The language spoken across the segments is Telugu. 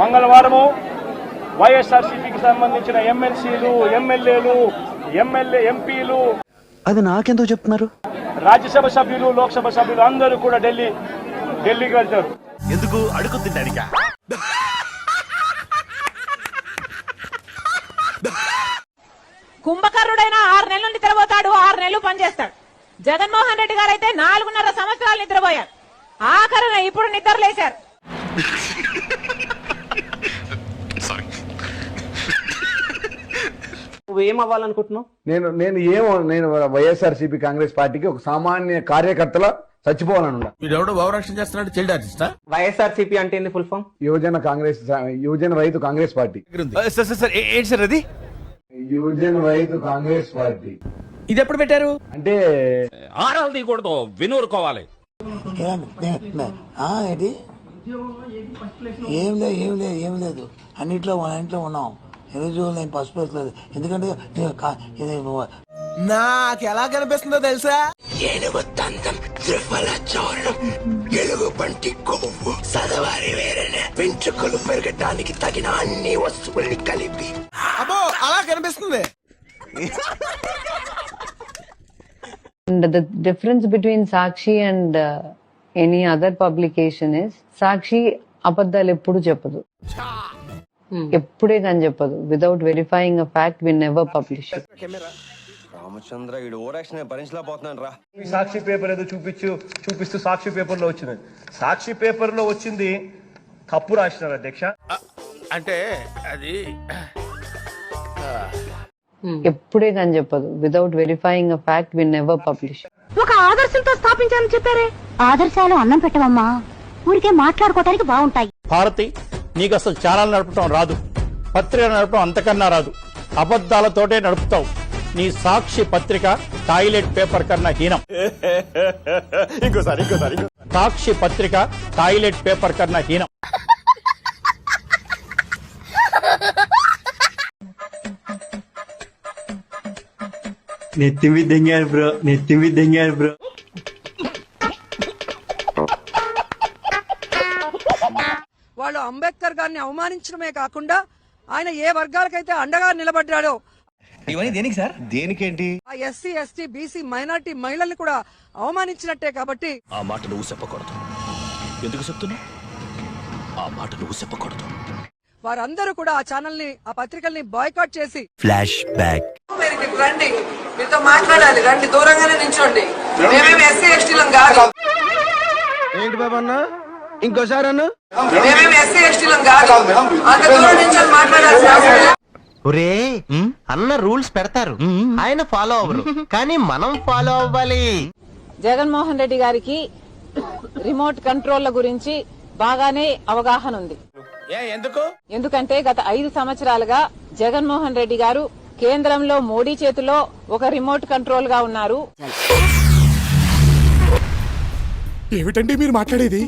మంగళవారము వైఎస్ఆర్సీపీకి సంబంధించిన ఎమ్మెల్సీలు, ఎమ్మెల్యేలు, ఎంపీలు, అది నాకెందుకు చెప్తున్నారు? రాజ్యసభ సభ్యులు, లోక్సభ సభ్యులు అందరూ కూడా ఢిల్లీకి వెళ్తారు. ఎందుకు అడుగు తినడానికా? కుంభకర్ణుడైనా 6 నెలలు నిద్రపోతాడు, 6 నెలలు పనిచేస్తాడు. జగన్మోహన్ రెడ్డి గారు అయితే 4.5 సంవత్సరాలు నిద్రపోయారు. ఆఖరున ఇప్పుడు నిద్రలేశారు. నువ్వేం అవ్వాలనుకుంటున్నావు? నేను వైఎస్ఆర్సీపీ కాంగ్రెస్ పార్టీకి ఒక సామాన్య కార్యకర్తలా చచ్చిపోవాలనున్నా. వీడెవడో భావరక్షణ చేస్తున్నాడు, చైల్డ్ ఆర్టిస్టా? వైఎస్ఆర్సీపీ అంటే ఏంది ఫుల్ ఫామ్? యువజన రైతు కాంగ్రెస్ పార్టీ. ఏంటి సార్ అది? యువజన రైతు కాంగ్రెస్ పార్టీ. ఇది ఎప్పుడు పెట్టారు? అంటే ఆరాలు తీయకూడదు, వినూరుకోవాలి. ఏం లేదు అన్నింట్లో ఉన్నాం. ఈరోజు నేను పసుపు వేసలేదు, ఎందుకంటే నాకు ఎలా కనిపిస్తుందో తెలుసా? ఏనుగు తంతం, త్రిఫల చౌరం, ఎలుగు బంటి కొవ్వు, సదవారి వేరేనే, వెంట్రుకలు పెరగడానికి తగిన అన్ని వస్తువుల్ని కలిపి. అబ్బో అలా కనిపిస్తుంది. And the difference between Sakshi and any other publication is Sakshi అబద్ధాలు ఎప్పుడు చెప్పదు, ఎప్పుడే కానీ చెప్పదు. Without verifying a fact we never publish. Ramachandra ఈడు ఓరాక్షన్ భరించలేకపోతున్నాను రా. సాక్షి పేపర్ ఏదో చూపిస్తూ సాక్షి పేపర్ లో వచ్చింది. సాక్షి పేపర్ లో వచ్చింది తప్పు రాసినారు అధ్యక్ష. అంటే అది ఎప్పుడే కానీ చెప్పదు. Without verifying a fact we never publish. ఒక ఆదర్శంతో స్థాపించాలని చెప్పారే. ఆదర్శాలు అన్నం పెట్టవమ్మా, ఊరికే మాట్లాడుకోవడానికి బాగుంటాయి. భారతి, నీకు అసలు ఛానల్ నడపటం రాదు, పత్రిక నడపడం అంతకన్నా రాదు, అబద్ధాలతోటే నడుపుతావు. నీ సాక్షి పత్రిక టాయిలెట్ పేపర్ కన్నా హీనం. ఇంకోసారి సాక్షి పత్రిక టాయిలెట్ పేపర్ కన్నా హీనం. నెత్తిమి దెంగారు బ్రో. వాళ్ళు అంబేద్కర్ గారిని అవమానించడమే కాకుండా ఆయన ఏ వర్గాలకైతే అండగా నిలబడ్డాడో, ఇవన్నీ దేనికి సార్? దేనికేంటి? ఆ ఎస్సీ, ఎస్టీ, బీసీ, మైనారిటీ మహిళల్ని కూడా అవమానించినట్టే. కాబట్టి ఆ మాట నువ్వు చెప్పకూడదు. ఎందుకు చెప్తున్నా? ఆ మాట నువ్వు చెప్పకూడదు. వారందరూ కూడా ఆ ఛానల్ ని, ఆ పత్రికల్ని బాయ్కాట్ చేసి, ఫ్లాష్ బ్యాక్, రండి మీతో మాట్లాడాలి, రండి దూరంగానే నించోండి, మేమేమి ఎస్సీ ఎస్టీలం కాదు. ఏంటి బాబా అన్న? ఇంకోసారి అన్న? మేమేమి ఎస్సీ ఎస్టీలం కాదు, అంత దూరం నించొని మాట్లాడాల్సిన అవసరం లేదు. ఒరే అన్న రూల్స్ పెడతారు, ఆయన ఫాలో అవ్వరు, కానీ మనం ఫాలో అవ్వాలి. జగన్మోహన్ రెడ్డి గారికి రిమోట్ కంట్రోళ్ల గురించి బాగానే అవగాహన ఉంది. ఎందుకంటే గత 5 సంవత్సరాలుగా జగన్మోహన్ రెడ్డి గారు కేంద్రంలో మోడీ చేతిలో ఒక రిమోట్ కంట్రోల్ గా ఉన్నారు. ఏమిటండి మీరు మాట్లాడేది?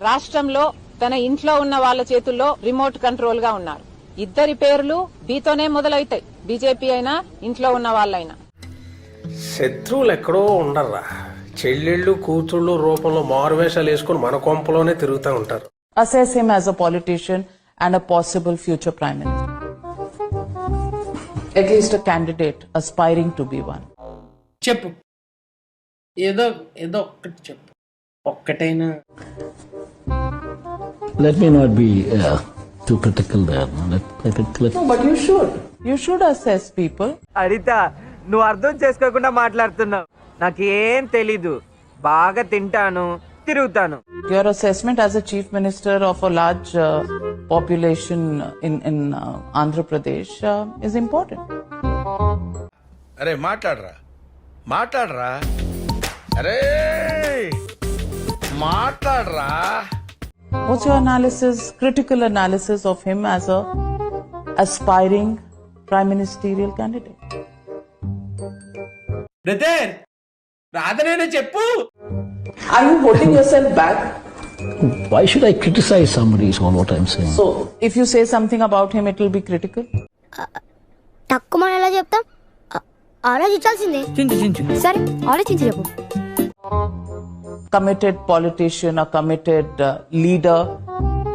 రాష్ట్రంలో తన ఇంట్లో ఉన్న వాళ్ళ చేతుల్లో రిమోట్ కంట్రోల్ గా ఉన్నారు. ఇద్దరి పేర్లు బీతోనే మొదలవుతాయి, బీజేపీ అయినా ఇంట్లో ఉన్న వాళ్ళైనా. శత్రువులు ఎక్కడో ఉండర్రా, చెల్లెళ్ళు కూతుళ్ళు రూపంలో మారువేషాలు వేసుకుని మన కొంపలోనే తిరుగుతూ ఉంటారు. Assess him as a politician and a possible future prime minister. At least a candidate aspiring to be one. చెప్పు, ఏదో ఒక్కటి చెప్పు, ఒక్కటైనా. Let me not be too critical there. No, but you should assess people. హరిత, నువ్వు అర్థం చేసుకోకుండా మాట్లాడుతున్నావు. నాకేం తెలీదు, బాగా తింటాను, తిరుగుతాను. Your assessment as a chief minister of a large population in Andhra Pradesh is important. అరే మాట్లాడరా, అరే మాట్లాడరా. What's your analysis, critical analysis of him as a aspiring prime ministerial candidate? Brother, రాధనేనే చెప్పు. Are you holding yourself back? Why should I criticize somebody is all what I'm saying. So, if you say something about him, it will be critical? తక్కువ మనం ఎలా చెప్తాం, ఆలోచించాల్సిందే. సరే ఆలోచించి చెప్పు. Committed politician, a committed leader,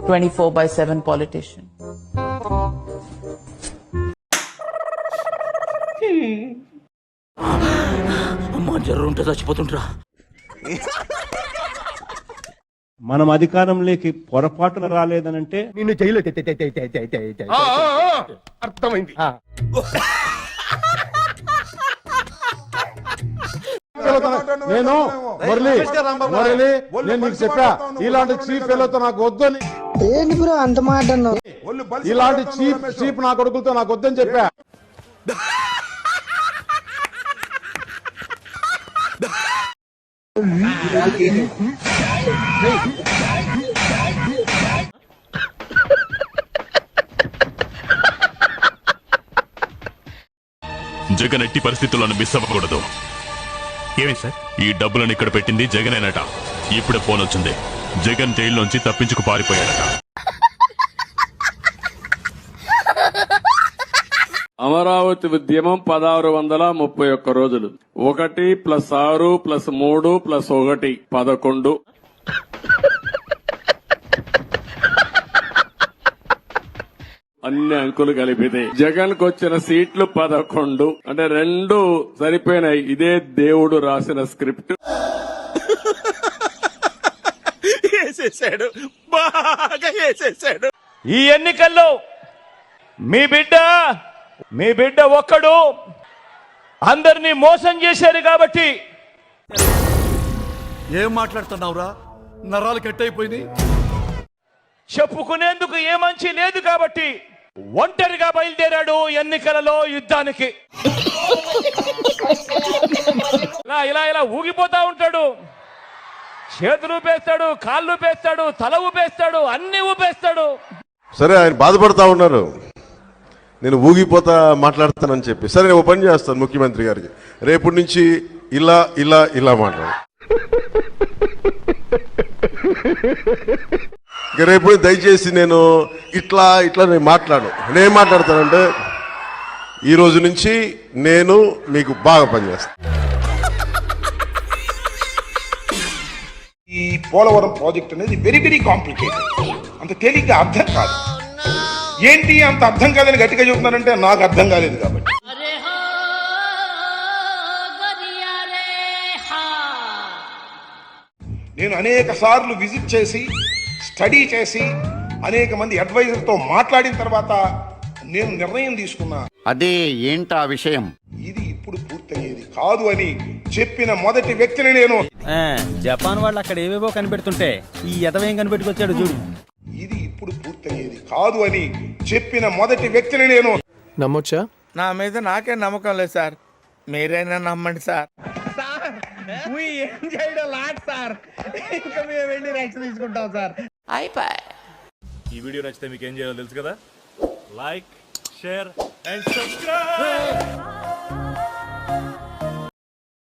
24/7 politician. అమ్మా జర్రు ఉంటే చచ్చిపోతుంటరా. మనం అధికారంలోకి పొరపాటున రాలేదనంటే నిన్ను జైలు అర్థమైంది. నేను మురళి నేను నీకు చెప్పా ఇలాంటి చీప్ ఫెలోతో నాకు వద్దని. అంత మాట ఇలాంటి చీప్ నా కొడుకులతో నాకు వద్దని చెప్పా. జగన్ ఎట్టి పరిస్థితులను మిస్ అవ్వకూడదు. ఏమి సార్ ఈ డబ్బులను ఇక్కడ పెట్టింది జగనేనట. ఇప్పుడే ఫోన్ వచ్చింది, జగన్ జైల్లోంచి తప్పించుకు పారిపోయాడట. అమరావతి ఉద్యమం 1631 రోజులు. 1 + 6 + 3 + 1 11. అన్ని అంకులు కలిపితే జగన్ కు వచ్చిన సీట్లు 11. అంటే 2 సరిపోయినాయి. ఇదే దేవుడు రాసిన స్క్రిప్ట్. వేసేసాడు, బాగా వేసేసాడు. ఈ ఎన్నికల్లో మీ బిడ్డ ఒక్కడు అందరినీ మోసం చేశారు కాబట్టి. ఏం మాట్లాడుతున్నావురా, నరాలు కట్ అయిపోయింది. చెప్పుకునేందుకు ఏ మంచి లేదు కాబట్టి ఒంటరిగా బయలుదేరాడు ఎన్నికలలో యుద్ధానికి. ఇలా ఊగిపోతా ఉంటాడు. చేతులు ఊపేస్తాడు, కాళ్ళు ఊపేస్తాడు, తల ఊపేస్తాడు, అన్ని ఊపేస్తాడు. సరే, ఆయన బాధపడతా ఉన్నారు, నేను ఊగిపోతా మాట్లాడతానని చెప్పి. సరే, నేను ఓ పని చేస్తాను ముఖ్యమంత్రి గారికి, రేపటి నుంచి ఇలా ఇలా ఇలా మాట్లాడు. ఇక రేపు దయచేసి నేను ఇట్లా నేను మాట్లాడు. నేనేం మాట్లాడతానంటే, ఈ రోజు నుంచి నేను మీకు బాగా పనిచేస్తాను. ఈ పోలవరం ప్రాజెక్ట్ అనేది వెరీ వెరీ కాంప్లికేటెడ్. అంత తేలిగ్గా అర్థం కాదు. ఏంటి అంత అర్థం కాదని గట్టిగా చెబుతున్నారంటే నాకు అర్థం కాలేదు కాబట్టి. నేను అనేక సార్లు విజిట్ చేసి స్టడీ చేసి అనేక మంది అడ్వైజర్తో మాట్లాడిన తర్వాత నేను నిర్ణయం తీసుకున్నా. అదే ఏంటా విషయం? ఇది ఇప్పుడు పూర్తయ్యేది కాదు అని చెప్పిన మొదటి వ్యక్తిని నేను. జపాన్ వాళ్ళు అక్కడ ఏవేవో కనిపెడుతుంటే ఈ ఎదవేం కనిపెట్టుకొచ్చాడు చూడు. ఇది ఇప్పుడు పూర్తయ్యేది కాదు అని చెప్పిన మొదటి వ్యక్తిని నేను. నమ్మొచ్చా? నా మీద నాకే నమ్మకం లేదు సార్, మీరైనా నమ్మండి సార్. ఏం చేయడం లాట్ సార్, ఇంకా మేము వెళ్ళి రియాక్షన్ తీసుకుంటాం సార్. అయిపోయి. ఈ వీడియో నచ్చితే మీకు ఏం చేయాలో తెలుసు కదా. Like, share and subscribe.